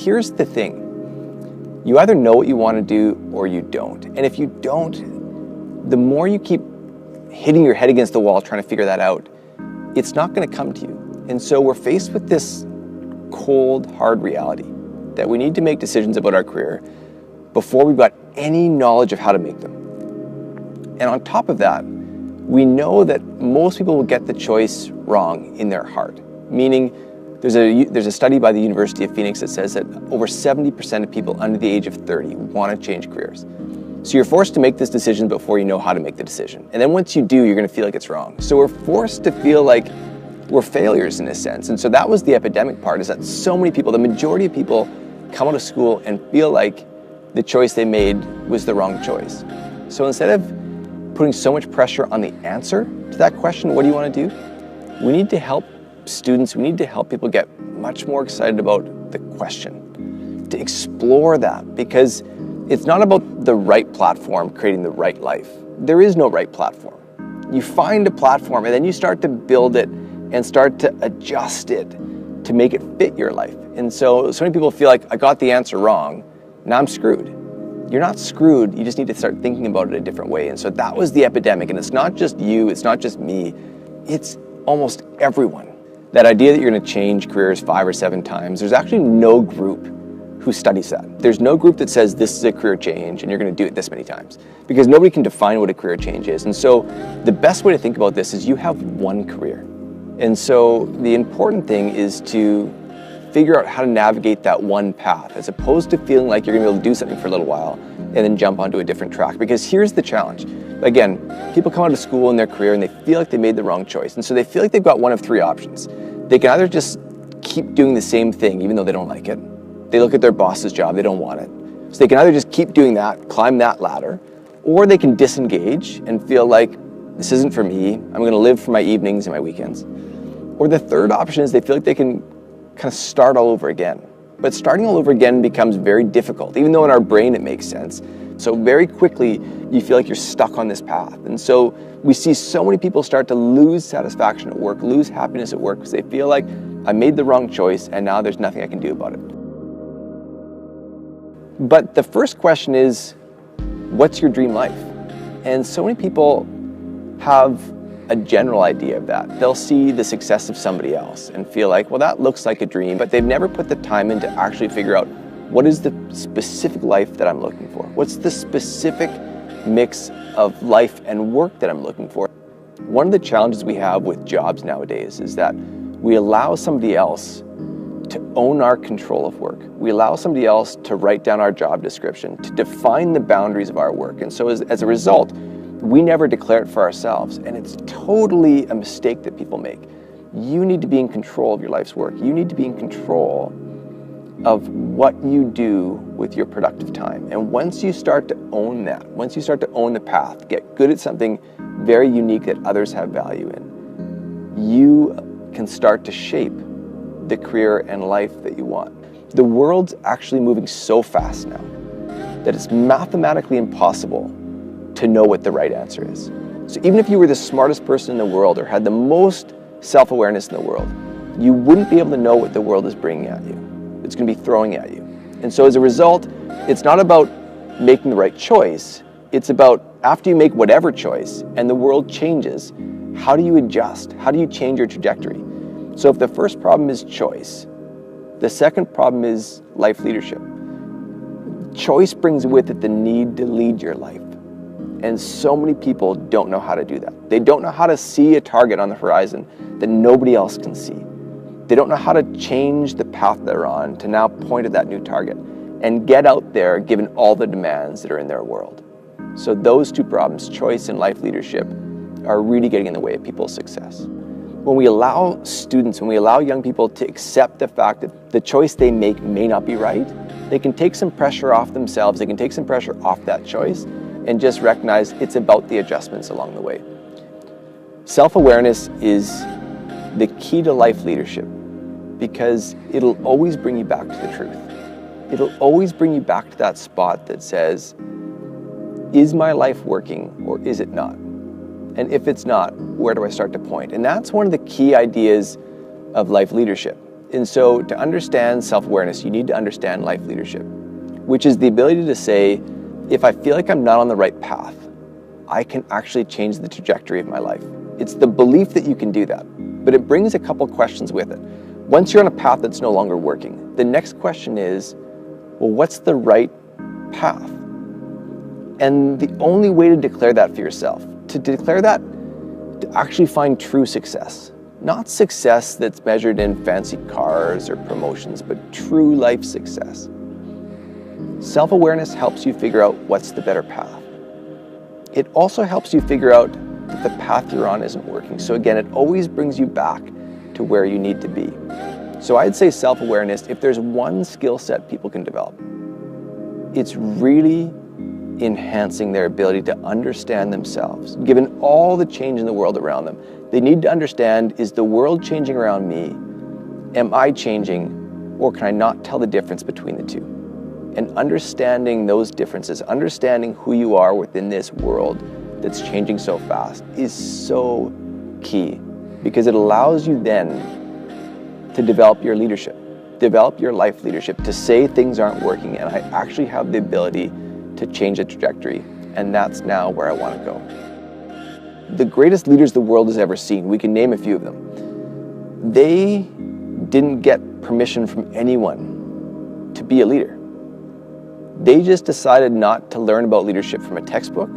here's the thing. You either know what you want to do or you don't. And if you don't, the more you keep hitting your head against the wall trying to figure that out, it's not going to come to you. And so we're faced with this cold, hard reality that we need to make decisions about our career before we've got any knowledge of how to make them. And on top of that, we know that most people will get the choice wrong in their heart, meaning there's a study by the University of Phoenix that says that over 70% of people under the age of 30 want to change careers. So you're forced to make this decision before you know how to make the decision. And then once you do, you're going to feel like it's wrong. So we're forced to feel like we're failures in a sense. And so that was the epidemic part, is that so many people, the majority of people, come out of school and feel like the choice they made was the wrong choice. So instead of putting so much pressure on the answer to that question, what do you want to do? We need to help students, we need to help people get much more excited about the question, to explore that, because it's not about the right platform creating the right life. There is no right platform. You find a platform and then you start to build it and start to adjust it to make it fit your life. And so many people feel like, I got the answer wrong, now I'm screwed. You're not screwed, you just need to start thinking about it a different way. And so that was the epidemic, and it's not just you, it's not just me, it's almost everyone. That idea that you're going to change careers 5 or 7 times, there's actually no group who studies that. There's no group that says this is a career change and you're going to do it this many times, because nobody can define what a career change is. And so the best way to think about this is you have one career. And so the important thing is to figure out how to navigate that one path, as opposed to feeling like you're going to be able to do something for a little while and then jump onto a different track. Because here's the challenge. Again, people come out of school in their career and they feel like they made the wrong choice. And so they feel like they've got one of 3 options. They can either just keep doing the same thing even though they don't like it. They look at their boss's job, they don't want it. So they can either just keep doing that, climb that ladder, or they can disengage and feel like, this isn't for me, I'm going to live for my evenings and my weekends. Or the third option is they feel like they can kind of start all over again. But starting all over again becomes very difficult, even though in our brain it makes sense. So very quickly, you feel like you're stuck on this path. And so we see so many people start to lose satisfaction at work, lose happiness at work, because they feel like, I made the wrong choice and now there's nothing I can do about it. But the first question is, what's your dream life? And so many people have a general idea of that. They'll see the success of somebody else and feel like, well, that looks like a dream, but they've never put the time in to actually figure out, what is the specific life that I'm looking for? What's the specific mix of life and work that I'm looking for? One of the challenges we have with jobs nowadays is that we allow somebody else to own our control of work. We allow somebody else to write down our job description, to define the boundaries of our work. And so as a result, we never declare it for ourselves. And it's totally a mistake that people make. You need to be in control of your life's work. You need to be in control of what you do with your productive time. And once you start to own that, once you start to own the path, get good at something very unique that others have value in, you can start to shape the career and life that you want. The world's actually moving so fast now that it's mathematically impossible to know what the right answer is. So even if you were the smartest person in the world or had the most self-awareness in the world, you wouldn't be able to know what the world is bringing at you. It's going to be throwing at you. And so as a result, it's not about making the right choice. It's about, after you make whatever choice and the world changes, how do you adjust? How do you change your trajectory? So if the first problem is choice, the second problem is life leadership. Choice brings with it the need to lead your life. And so many people don't know how to do that. They don't know how to see a target on the horizon that nobody else can see. They don't know how to change the path they're on to now point at that new target and get out there given all the demands that are in their world. So those 2 problems, choice and life leadership, are really getting in the way of people's success. When we allow students, when we allow young people to accept the fact that the choice they make may not be right, they can take some pressure off themselves, they can take some pressure off that choice, and just recognize it's about the adjustments along the way. Self-awareness is the key to life leadership, because it'll always bring you back to the truth. It'll always bring you back to that spot that says, is my life working or is it not? And if it's not, where do I start to point? And that's one of the key ideas of life leadership. And so to understand self-awareness, you need to understand life leadership, which is the ability to say, if I feel like I'm not on the right path, I can actually change the trajectory of my life. It's the belief that you can do that, but it brings a couple questions with it. Once you're on a path that's no longer working, the next question is, well, what's the right path? And the only way to declare that for yourself, to declare that, to actually find true success, not success that's measured in fancy cars or promotions, but true life success. Self-awareness helps you figure out what's the better path. It also helps you figure out that the path you're on isn't working. So again, it always brings you back to where you need to be. So I'd say self-awareness, if there's one skill set people can develop, it's really enhancing their ability to understand themselves. Given all the change in the world around them, they need to understand, is the world changing around me? Am I changing? Or can I not tell the difference between the two? And understanding those differences, understanding who you are within this world that's changing so fast is so key, because it allows you then to develop your leadership, develop your life leadership, to say things aren't working and I actually have the ability to change the trajectory, and that's now where I want to go. The greatest leaders the world has ever seen, we can name a few of them, they didn't get permission from anyone to be a leader. They just decided not to learn about leadership from a textbook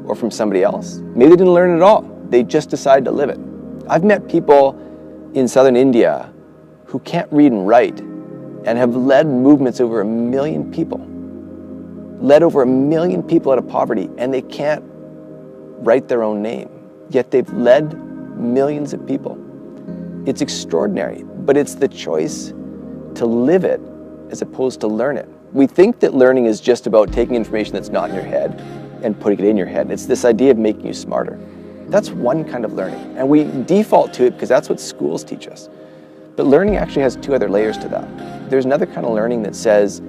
or from somebody else. Maybe they didn't learn it at all. They just decided to live it. I've met people in southern India who can't read and write and have led movements over 1 million people. Led over 1 million people out of poverty, and they can't write their own name. Yet they've led millions of people. It's extraordinary, but it's the choice to live it as opposed to learn it. We think that learning is just about taking information that's not in your head and putting it in your head. It's this idea of making you smarter. That's one kind of learning, and we default to it because that's what schools teach us. But learning actually has 2 other layers to that. There's another kind of learning that says,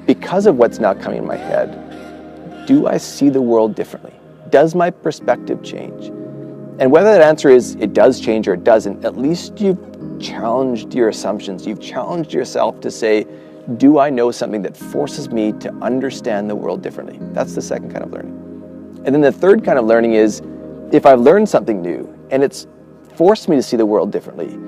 because of what's now coming in my head, do I see the world differently? Does my perspective change? And whether that answer is it does change or it doesn't, at least you've challenged your assumptions. You've challenged yourself to say, do I know something that forces me to understand the world differently? That's the second kind of learning. And then the third kind of learning is, if I've learned something new and it's forced me to see the world differently,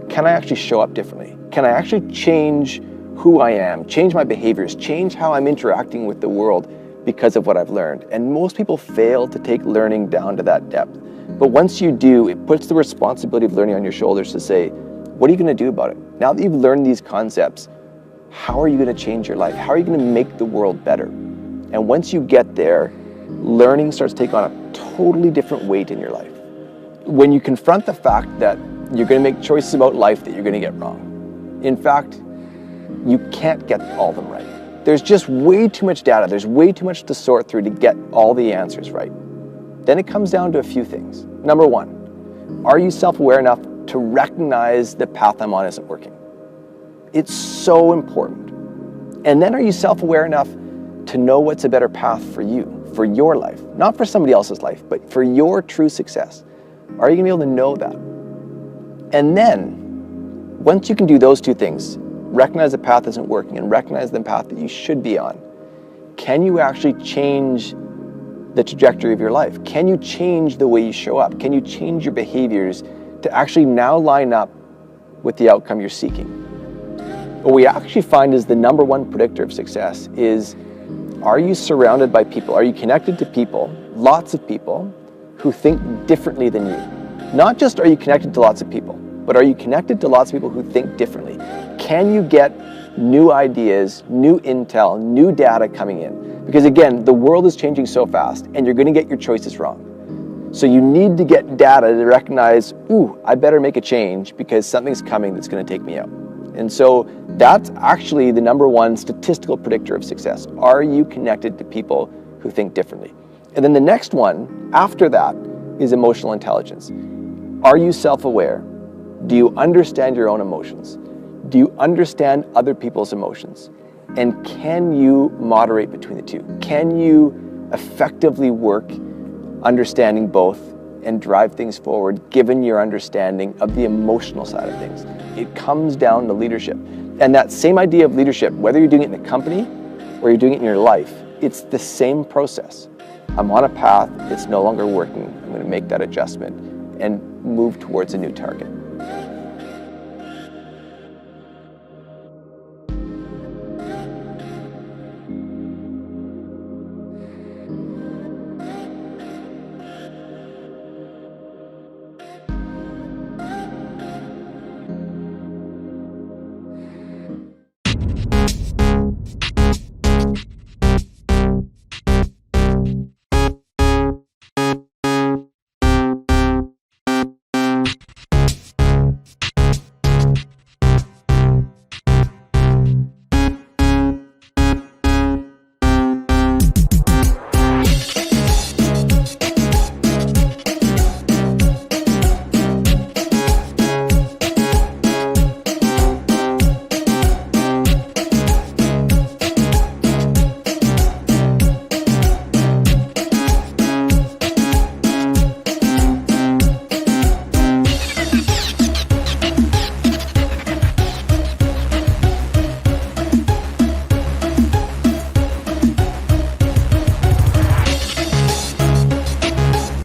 can I actually show up differently? Can I actually change who I am, change my behaviors, change how I'm interacting with the world because of what I've learned? And most people fail to take learning down to that depth. But once you do, it puts the responsibility of learning on your shoulders to say, what are you going to do about it? Now that you've learned these concepts, how are you going to change your life? How are you going to make the world better? And once you get there, learning starts to take on a totally different weight in your life. When you confront the fact that you're going to make choices about life that you're going to get wrong. In fact, you can't get all of them right. There's just way too much data. There's way too much to sort through to get all the answers right. Then it comes down to a few things. Number 1, are you self-aware enough to recognize the path I'm on isn't working? It's so important. And then are you self-aware enough to know what's a better path for you, for your life? Not for somebody else's life, but for your true success. Are you going to be able to know that? And then, once you can do those 2 things, recognize the path isn't working and recognize the path that you should be on, can you actually change the trajectory of your life? Can you change the way you show up? Can you change your behaviors to actually now line up with the outcome you're seeking? What we actually find is the number 1 predictor of success is, are you surrounded by people? Are you connected to people, lots of people, who think differently than you? Not just are you connected to lots of people, but are you connected to lots of people who think differently? Can you get new ideas, new intel, new data coming in? Because again, the world is changing so fast and you're going to get your choices wrong. So you need to get data to recognize, ooh, I better make a change because something's coming that's going to take me out. And so that's actually the number 1 statistical predictor of success. Are you connected to people who think differently? And then the next one after that is emotional intelligence. Are you self-aware? Do you understand your own emotions? Do you understand other people's emotions? And can you moderate between the two? Can you effectively work understanding both and drive things forward given your understanding of the emotional side of things. It comes down to leadership. And that same idea of leadership, whether you're doing it in a company or you're doing it in your life, it's the same process. I'm on a path, it's no longer working. I'm going to make that adjustment and move towards a new target.